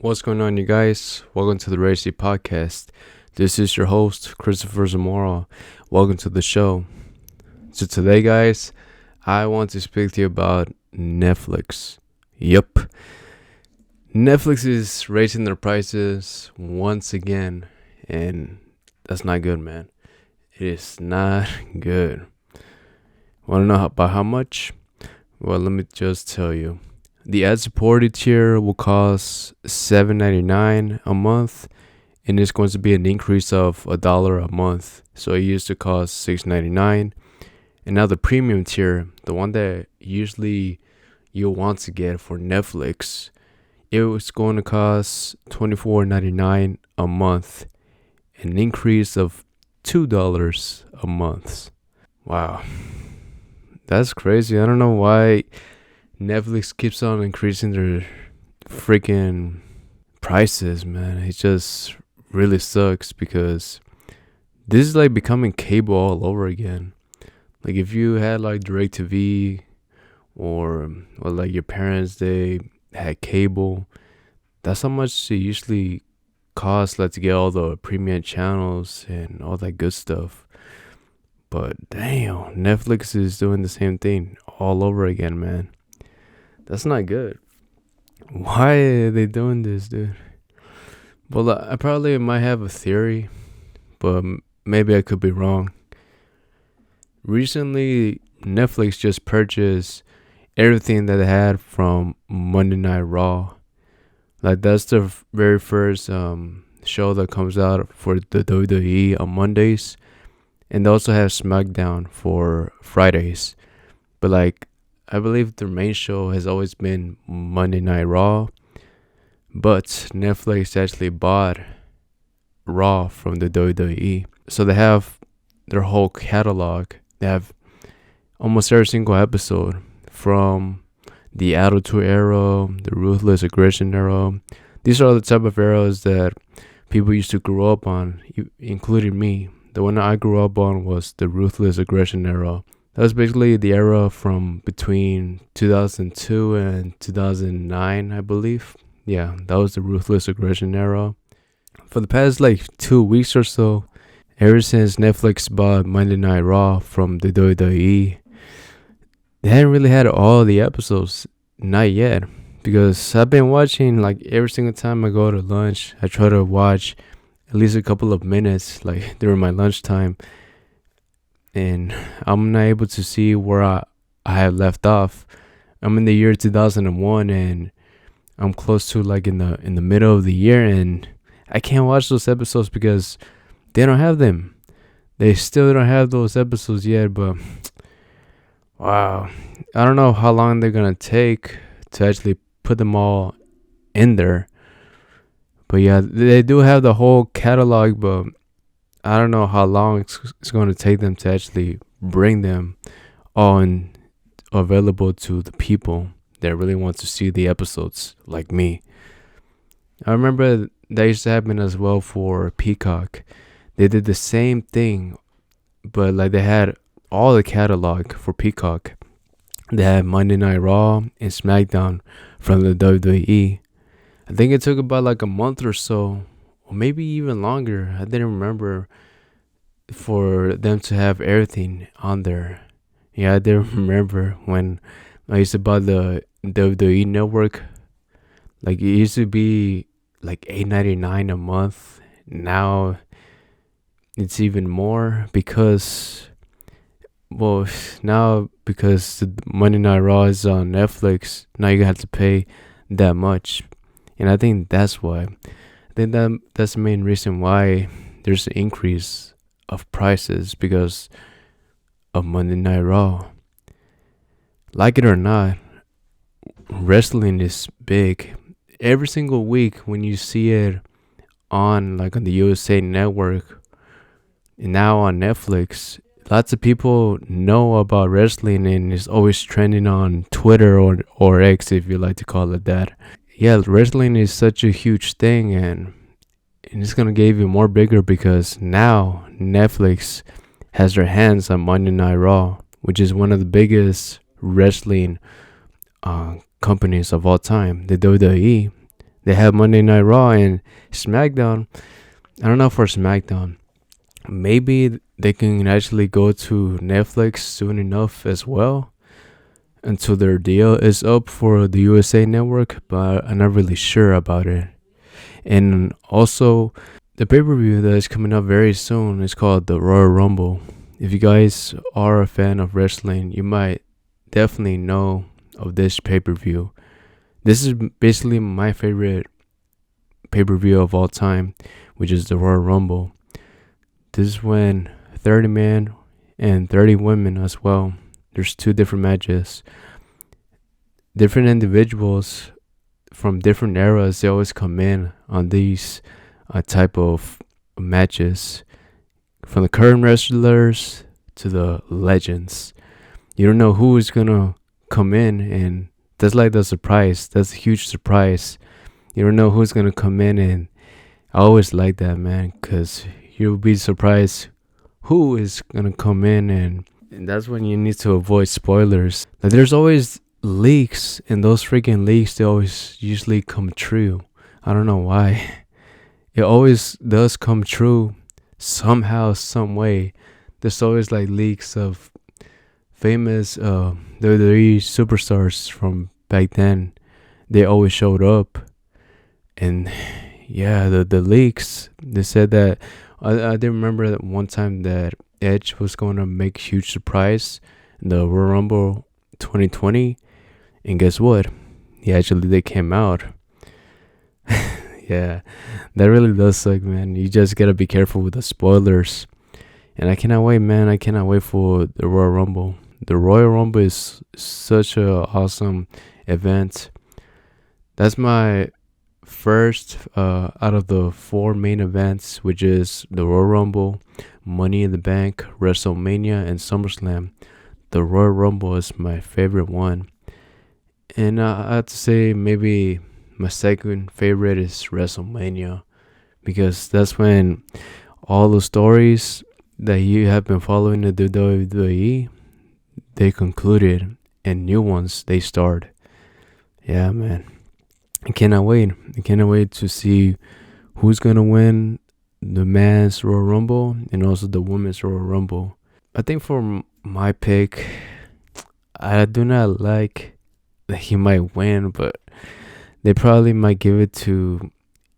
What's going on, you guys? Welcome to the Racy Podcast. This is your host, Cristopher Zamora. Welcome to the show. So today, guys, I want to speak to you about Netflix. Yep. Netflix is raising their prices once again, and that's not good, man. It is not good. Want to know by how much? Well, let me just tell you. The ad-supported tier will cost $7.99 a month, and it's going to be an increase of $1 a month. So it used to cost $6.99, and now the premium tier, the one that usually you'll want to get for Netflix, it was going to cost $24.99 a month, an increase of $2 a month. Wow, that's crazy. I don't know why Netflix keeps on increasing their freaking prices, man. It just really sucks because this is like becoming cable all over again. Like if you had like DirecTV or like your parents, they had cable, that's how much it usually costs, like to get all the premium channels and all that good stuff. But damn, Netflix is doing the same thing all over again, man. That's not good. Why are they doing this, dude? Well, I probably might have a theory, but maybe I could be wrong. Recently, Netflix just purchased everything that they had from Monday Night Raw. Like that's the very first show that comes out for the WWE on Mondays, and they also have SmackDown for Fridays. But like, I believe the main show has always been Monday Night Raw, but Netflix actually bought Raw from the WWE. So they have their whole catalog. They have almost every single episode from the Attitude Era, the Ruthless Aggression Era. These are the type of eras that people used to grow up on, including me. The one I grew up on was the Ruthless Aggression Era. That was basically the era from between 2002 and 2009, I believe. Yeah, that was the Ruthless Aggression era. For the past like 2 weeks or so, ever since Netflix bought Monday Night Raw from the WWE, they hadn't really had all the episodes, not yet. Because I've been watching like every single time I go to lunch, I try to watch at least a couple of minutes like during my lunchtime. And I'm not able to see where I have left off. I'm in the year 2001, and I'm close to like in the middle of the year, and I can't watch those episodes because they don't have them. They still don't have those episodes yet. But wow, I don't know how long they're gonna take to actually put them all in there. But yeah, they do have the whole catalog, but I don't know how long it's going to take them to actually bring them on available to the people that really want to see the episodes, like me. I remember that used to happen as well for Peacock. They did the same thing, but like they had all the catalog for Peacock. They had Monday Night Raw and SmackDown from the WWE. I think it took about like a month or so, or maybe even longer. I didn't remember, for them to have everything on there. Yeah, I didn't remember when I used to buy the WWE network. Like it used to be like $8.99 a month. Now it's even more because because the Monday Night Raw is on Netflix. Now you have to pay that much, and I think that's why. I think that's the main reason why there's an increase of prices, because of Monday Night Raw. Like it or not, wrestling is big. Every single week when you see it on the USA Network and now on Netflix, lots of people know about wrestling, and it's always trending on Twitter or X, if you like to call it that. Yeah, wrestling is such a huge thing, and it's gonna get even more bigger because now Netflix has their hands on Monday Night Raw, which is one of the biggest wrestling companies of all time. The WWE, They have Monday Night Raw and SmackDown. I don't know for SmackDown. Maybe they can actually go to Netflix soon enough as well until their deal is up for the USA Network, but I'm not really sure about it. And also, the pay-per-view that is coming up very soon is called the Royal Rumble. If you guys are a fan of wrestling, you might definitely know of this pay-per-view. This is basically my favorite pay-per-view of all time, which is the Royal Rumble. This is when 30 men and 30 women as well. There's 2 different matches. Different individuals from different eras, they always come in on these type of matches. From the current wrestlers to the legends. You don't know who is going to come in, and that's like the surprise. That's a huge surprise. You don't know who's going to come in, and I always like that, man, because you'll be surprised who is going to come in, and that's when you need to avoid spoilers. Like, there's always leaks, and those freaking leaks, they always usually come true. I don't know why. It always does come true somehow, some way. There's always like leaks of famous WWE superstars from back then. They always showed up, and yeah, the leaks. They said that I did remember that one time that Edge was going to make a huge surprise in the Royal Rumble 2020, and guess what? They came out. Yeah, that really does suck, man. You just gotta be careful with the spoilers. And I cannot wait, man. I cannot wait for the Royal Rumble. The Royal Rumble is such a awesome event. That's my first out of the 4 main events, which is the Royal Rumble, Money in the Bank, WrestleMania, and SummerSlam. The Royal Rumble is my favorite one. And I have to say maybe my second favorite is WrestleMania, because that's when all the stories that you have been following the WWE, they concluded, and new ones, they start. Yeah, man. I cannot wait. I cannot wait to see who's going to win the men's Royal Rumble and also the women's Royal Rumble. I think for my pick, I do not like that he might win, but they probably might give it to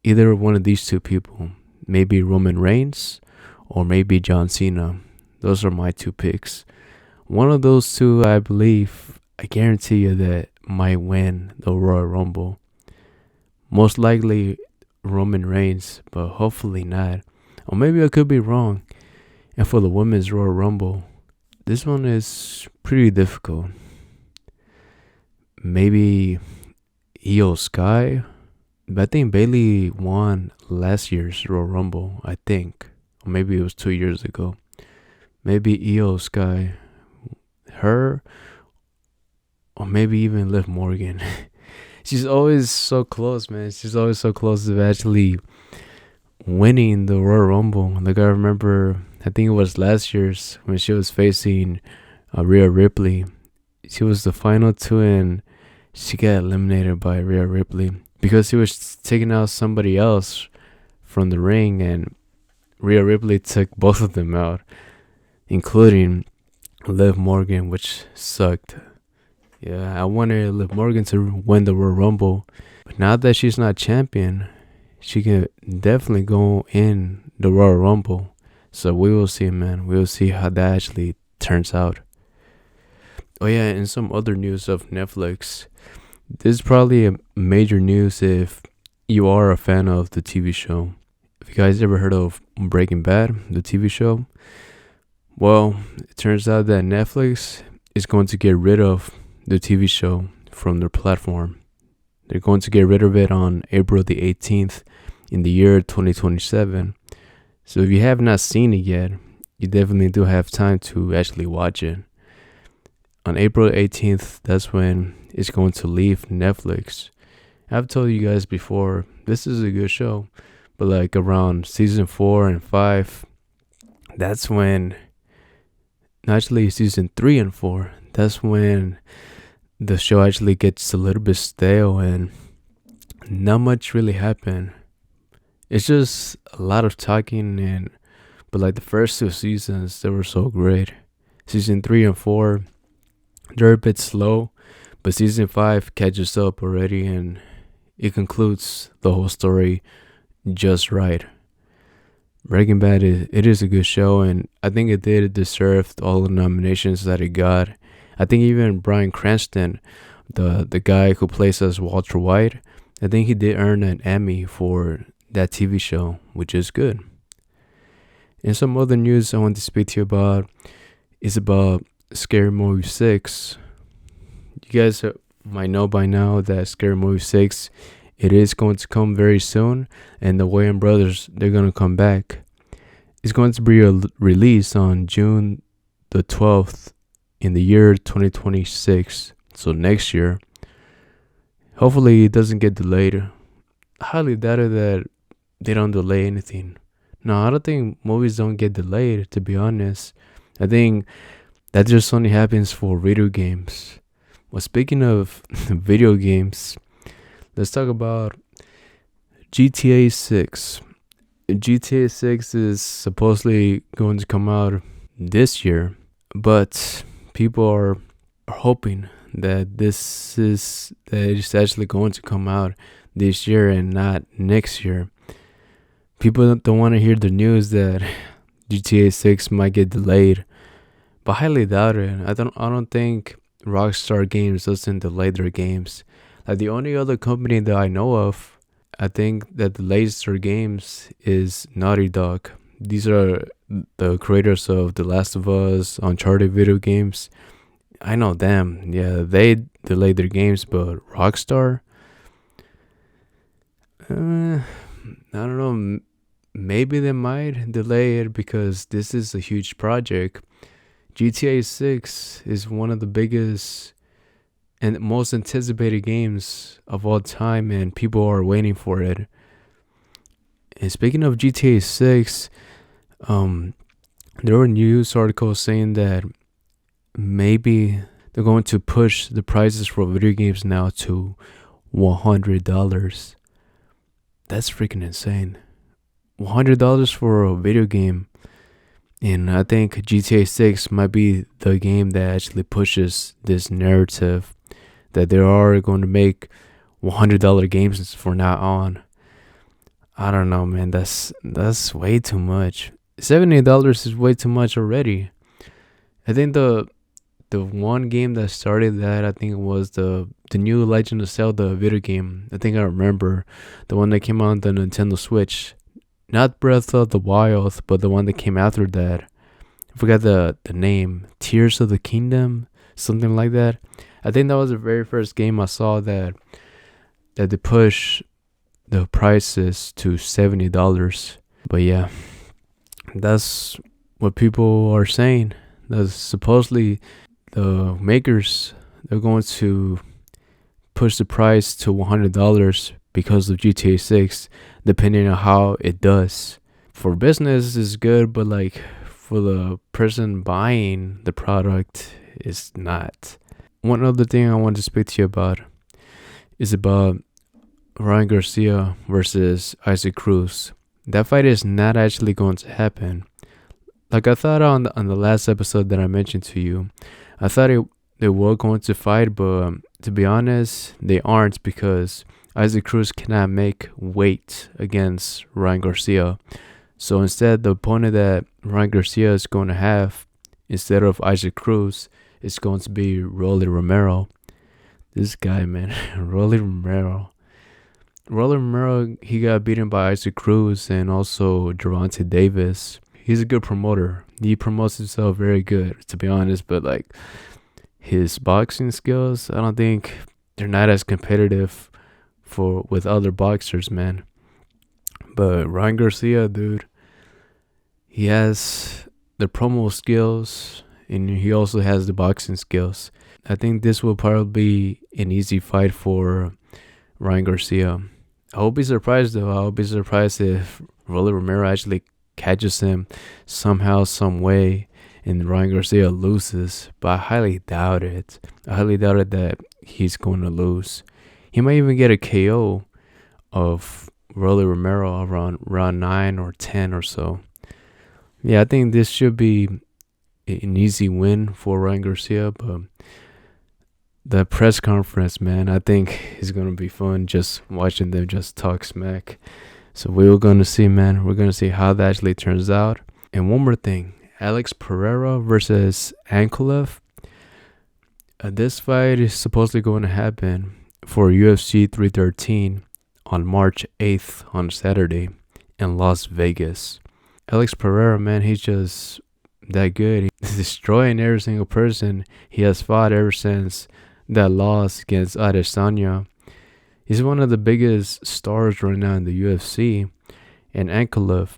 either one of these 2 people. Maybe Roman Reigns or maybe John Cena. Those are my 2 picks. One of those 2, I believe, I guarantee you that might win the Royal Rumble. Most likely Roman Reigns, but hopefully not. Or maybe I could be wrong. And for the women's Royal Rumble, this one is pretty difficult. Maybe Io Sky. But I think Bailey won last year's Royal Rumble, I think. Or maybe it was 2 years ago. Maybe Io Sky. Her. Or maybe even Liv Morgan. She's always so close, man. She's always so close to actually winning the Royal Rumble. Like, I remember, I think it was last year's when she was facing Rhea Ripley. She was the final 2, and she got eliminated by Rhea Ripley because she was taking out somebody else from the ring, and Rhea Ripley took both of them out, including Liv Morgan, which sucked. Yeah, I wanted Liv Morgan to win the Royal Rumble, but now that she's not champion, she can definitely go in the Royal Rumble. So we will see, man. We will see how that actually turns out. Oh yeah, and some other news of Netflix. This is probably a major news if you are a fan of the TV show. If you guys ever heard of Breaking Bad, the TV show, well, it turns out that Netflix is going to get rid of the TV show from their platform. They're going to get rid of it on April the 18th in the year 2027. So if you have not seen it yet, you definitely do have time to actually watch it. On April 18th, that's when it's going to leave Netflix. I've told you guys before, this is a good show, but like around season 4 and 5, that's when, actually season 3 and 4, that's when the show actually gets a little bit stale, and not much really happened. It's just a lot of talking, and but like the first two seasons, they were so great. Season 3 and 4, they're a bit slow, but season 5 catches up already, and it concludes the whole story just right. Breaking Bad is a good show, and I think it did deserve all the nominations that it got. I think even Bryan Cranston, the guy who plays as Walter White, I think he did earn an Emmy for that TV show, which is good. And some other news I want to speak to you about is about Scary Movie 6. You guys might know by now that Scary Movie 6, it is going to come very soon, and the Wayans brothers, they're going to come back. It's going to be released on June the 12th in the year 2026, so next year. Hopefully it doesn't get delayed. I highly doubt it that they don't delay anything. No, I don't think movies don't get delayed, to be honest. I think that just only happens for video games. Well, speaking of video games, let's talk about GTA 6. GTA 6 is supposedly going to come out this year, but people are hoping that it's actually going to come out this year and not next year. People don't want to hear the news that GTA 6 might get delayed, but I highly doubt it. I don't think Rockstar Games doesn't delay their games. Like the only other company that I know of, I think that delays their games is Naughty Dog. These are the creators of The Last of Us, Uncharted video games. I know them. Yeah, they delay their games, but Rockstar, I don't know. Maybe they might delay it because this is a huge project. GTA 6 is one of the biggest and most anticipated games of all time, and people are waiting for it. And speaking of GTA 6, there were news articles saying that maybe they're going to push the prices for video games now to $100. That's freaking insane. $100 for a video game. And I think GTA 6 might be the game that actually pushes this narrative that they are going to make $100 games from now on. I don't know, man. That's way too much. $70 is way too much already. I think the one game that started that, I think it was the new Legend of Zelda video game. I think I remember the one that came out on the Nintendo Switch. Not Breath of the Wild, but the one that came after that. I forgot the name. Tears of the Kingdom? Something like that. I think that was the very first game I saw that they push the prices to $70. But yeah, that's what people are saying. That's supposedly the makers, they're going to push the price to $100 because of GTA 6, depending on how it does. For business, it's good, but like for the person buying the product, it's not. One other thing I want to speak to you about is about Ryan Garcia versus Isaac Cruz. That fight is not actually going to happen. Like I thought on the last episode that I mentioned to you, I thought they were going to fight, but to be honest, they aren't because Isaac Cruz cannot make weight against Ryan Garcia. So instead, the opponent that Ryan Garcia is going to have, instead of Isaac Cruz, is going to be Rolly Romero. This guy, man, Rolly Romero. Rolly Romero, he got beaten by Isaac Cruz and also Gervonta Davis. He's a good promoter. He promotes himself very good, to be honest, but like his boxing skills, I don't think they're not as competitive with other boxers, man. But Ryan Garcia, dude, he has the promo skills and he also has the boxing skills. I think this will probably be an easy fight for Ryan Garcia. I won't be surprised though. I would be surprised if Rolly Romero actually catches him somehow, some way, and Ryan Garcia loses. But I highly doubt it. I highly doubt it that he's going to lose. He might even get a KO, of Rolly Romero around round 9 or 10 or so. Yeah, I think this should be an easy win for Ryan Garcia, but the press conference, man, I think is gonna be fun just watching them just talk smack. So we're gonna see, man. We're gonna see how that actually turns out. And one more thing, Alex Pereira versus Ankalev. This fight is supposedly going to happen for UFC 313 on March 8th on Saturday in Las Vegas. Alex Pereira, man, he's just that good. He's destroying every single person he has fought ever since that loss against Adesanya. He's one of the biggest stars right now in the UFC. And Ankalev,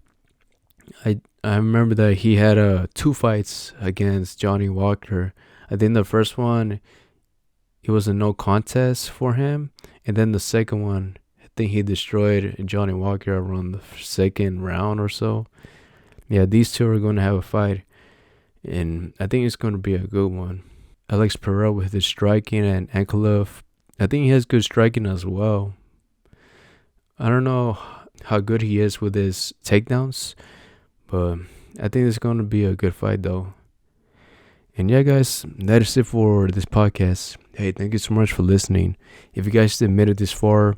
I remember that he had 2 fights against Johnny Walker. I think the first one, it was a no contest for him. And then the second one, I think he destroyed Johnny Walker around the second round or so. Yeah, these two are going to have a fight. And I think it's going to be a good one. Alex Pereira with his striking, and Ankalev, I think he has good striking as well. I don't know how good he is with his takedowns, but I think it's going to be a good fight though. And yeah, guys, that is it for this podcast. Hey, thank you so much for listening. If you guys made it this far,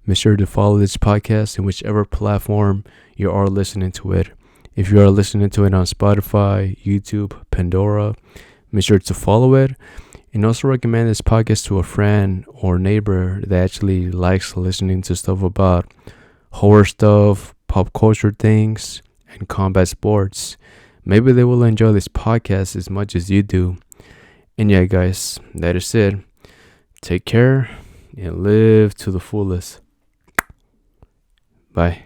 make sure to follow this podcast in whichever platform you are listening to it. If you are listening to it on Spotify, YouTube, Pandora, make sure to follow it. And also recommend this podcast to a friend or neighbor that actually likes listening to stuff about horror stuff, pop culture things, and combat sports. Maybe they will enjoy this podcast as much as you do. And yeah, guys, that is it. Take care and live to the fullest. Bye.